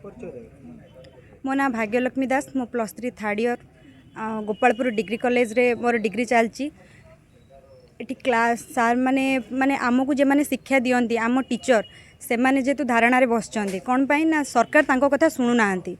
मो ना भाग्यलक्ष्मी दास मो +3 third year Gopalpur degree college रे मोर डिग्री चलची एटी क्लास सार माने माने आमको जे माने शिक्षा दियंती आम टीचर से माने जेतु धारणा रे बसचंदी कोन पई ना सरकार तांको कथा सुनु नांती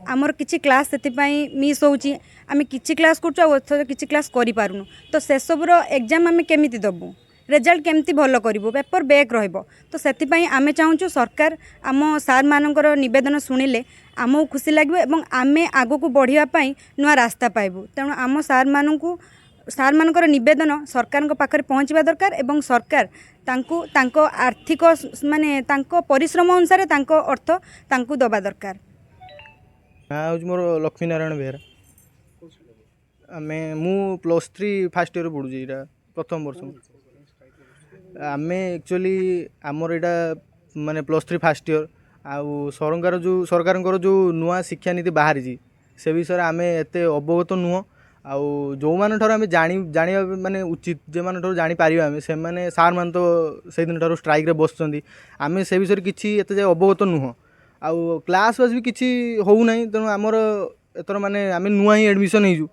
आमर किछि क्लास सेति पई मिस होउची आमे किछि क्लास करछु किछि क्लास करि पारुनु तो से सब रो एग्जाम आमे केमिति दबु रिजल्ट केमती भल करिवो पेपर बैक रहइबो तो सेति पई आमे चाहूछु सरकार आम सार मानकर निवेदन सुनिले आमको खुशी लागबो एवं आमे आगो को बढ़िया पई नुआ रास्ता पाइबो तेणु आम सार मानकू सार मानकर निवेदन सरकार को पाखरे पहुँचवा दरकार एवं सरकार तांको तांको आर्थिक माने तांको परिश्रम अनुसार तांको अर्थ तांको दबा दरकार। हाँ मोर लक्ष्मी नारायण बेहरा आमे मु +3 फास्ट ईयर पढ़ुची इटा प्रथम वर्ष आमे एक्चुअली आमर इटा माने +3 फास्ट ईयर आउ सरकार जो नुआ शिक्षा नीति बाहरी से विषय आमे एते अवगत नुह आउ जो मान ठार आमे जानिबा माने उचित जे मान ठार जानि पारिबा आमे से माने सार मान तो से दिन ठार स्ट्राइक रे बसचंदी आमे से विषय किछि एते जे अवगत नुह आउ क्लास वास भी किछि होउ नै तेणु आमर एतर माने आमे नुआ ही एडमिशन हेजु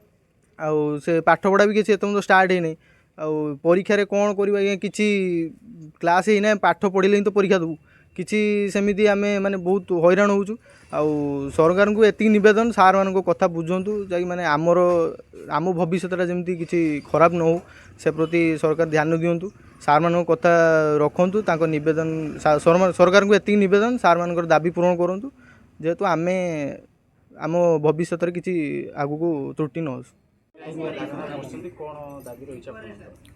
आउ से पाठ पढ़ा भी किछि एतम तो स्टार्ट हे नै आउ परीक्षा रे कोन करबा किछि क्लास हे नै पाठ पढ़िले तो परीक्षा दबु किछि सेमिति आमे माने बहुत हैरान होउछु आउ सरकार को एति निवेदन सार मान को कथा बुझंतु जाई माने आमर आम भविष्यटा जमती किछि खराब न हो से प्रति सरकार ध्यान दियंतु सार मान को कथा रखंतु तांको निवेदन सरकार को एति निवेदन सार मान दाबी पूरण करंतु जेहेतु आमे आम भविष्य रे किछि आगु को त्रुटि न हो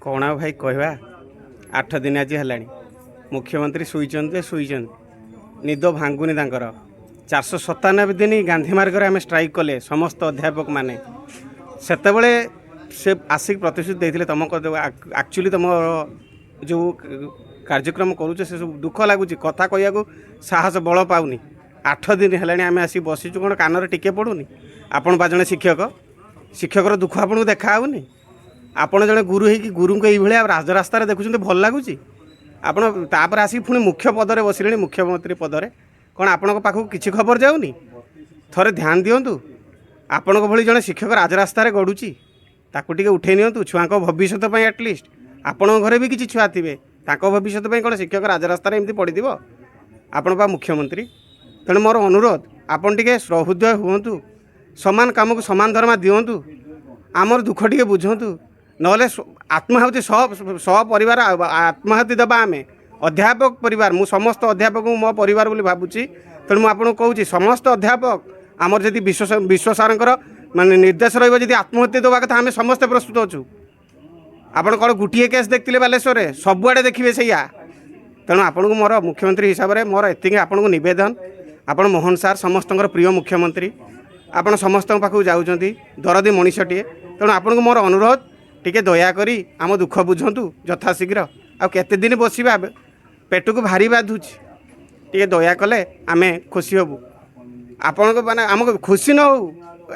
कौन भाई कहवा 8 दिन आज है मुख्यमंत्री शुईचंद निद भांगुनी 497 दिन गांधी मार्ग आम स्ट्राइक कले समस्त अध्यापक माने सेतबले से आसिक प्रतिश्रुति देते तुम एक्चुअली तुम जो कार्यक्रम करुचे से सब दुख लगुच कथा कहू साहस बल पाऊनी 8 दिन है आम आसिक बसीचु कौन कान टिके पड़ूनी आपण बा जड़े शिक्षकर दुख आपन को देखा होनी आपण जड़े गुरु हो गुरु को ये राजरास्तार देखुं भल लगुच आपण तापर आसिक पुणी मुख्य पदरे बसिले मुख्यमंत्री पदरे कौन आपण पाखक किसी खबर जाऊनी थोड़े ध्यान दिंतु आपण भली जड़े शिक्षक राजरास्तार गड़ुची ताकू टिके उठे नियंतु छुआ भविष्य एटलिस्ट आपण घरे भी किसी छुआ थे भविष्य कौन शिक्षक राजरास्तार एमती पड़ी आपण पा मुख्यमंत्री तेणु मोर अनुरोध आपण टिके सहृदय हुंतु समान काम को समान धर्मा दिंतु आमर दुख टिके बुझंतु नले आत्माहुति सपरिवार आत्माहुति देवा आम अध्यापक परिवार मु समस्त अध्यापक मो परिवार बोली भावुची तेणु मुझे आपको कहूँ समस्त अध्यापक आमर जदि विश्व सारंकर माने निर्देश रही आत्महत्या देवा कथा आम समस्ते प्रस्तुत अच्छु आपड़ कौन गोटे केस देखते बालेश्वर में सबुआड़े देखिए सैया तेणु आपन को मोर मुख्यमंत्री हिसाब से मोर एति आपन को निवेदन आपण मोहन सार समस्त प्रिय मुख्यमंत्री आपण समस्त पाखक जाऊँच दरदी मनीषटीए तेणु आपन को मोर अनुरोध टिके दयाकोरी आम दुख बुझंतु यथाशीघ्र आ केते दिन बसिबा पेट को भारी बाधुच टे दया कले आम खुशी हबू आपण को माने आमको खुशी न हो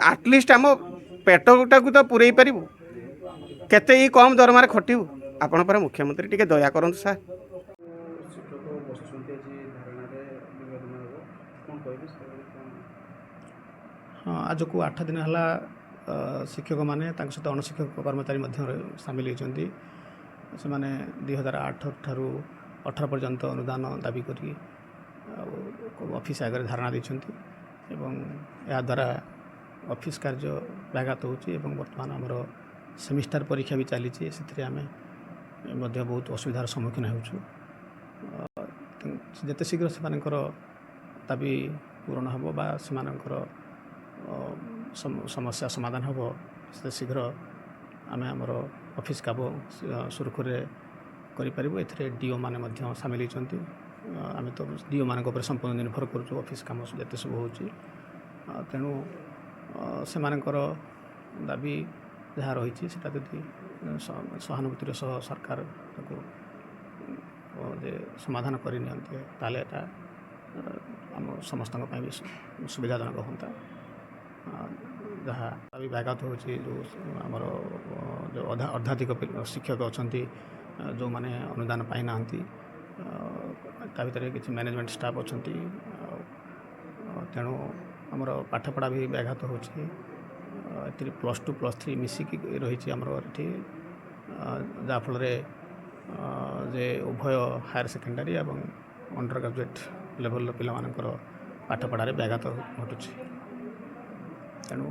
आटलिस्ट आम पेटा को तो पूरे पारू केते ही कम दरमार खटिबू आपण पर मुख्यमंत्री टिके दया करंतु सार हाँ आज को 8 दिन है शिक्षक माने सहित अणशिक्षक कर्मचारी सामिल होती से माने 2008 ठारू 18 पर्यंत अनुदान दाबी करी ऑफिस आगे धारणा देते या द्वारा ऑफिस कार्य व्याघात होची बर्तमान आमर सेमिस्टर परीक्षा भी चली से आम बहुत असुविधार सम्मुखीन होचु जिते शीघ्र से दाबी पूरण हम बा समस्या समाधान हम से शीघ्र आम आमर ऑफिस काम सुरखुरे करें डीओ माने सामिल होती आम तो डीओ मान संपूर्ण निर्भर करुँ ऑफिस काम जिते सब हो तेणु से दाबी जहाँ रही सहानुभूतिर सह सरकार समाधान करनी आम समस्त भी सुविधाजनक होता जहाँ दाबी व्याघात हो आमर जो अर्धाधिक शिक्षक अच्छा जो माने अनुदान पाई ना भितर किसी मैनेजमेंट स्टाफ अच्छा ତେଣୁ ଆମର ପାଠପଢ଼ା ବି ବ୍ୟାଘାତ ହେଉଛି। ଏଥିରେ +2 +3 ମିଶିକି ରହିଛି ଆମର ଏଠି, ଯାହାଫଳରେ ଯେ ଉଭୟ ହାୟର ସେକେଣ୍ଡାରୀ ଏବଂ ଅଣ୍ଡର ଗ୍ରାଜୁଏଟ୍ ଲେଭେଲର ପିଲାମାନଙ୍କର ପାଠପଢ଼ାରେ ବ୍ୟାଘାତ ଘଟୁଛି। ତେଣୁ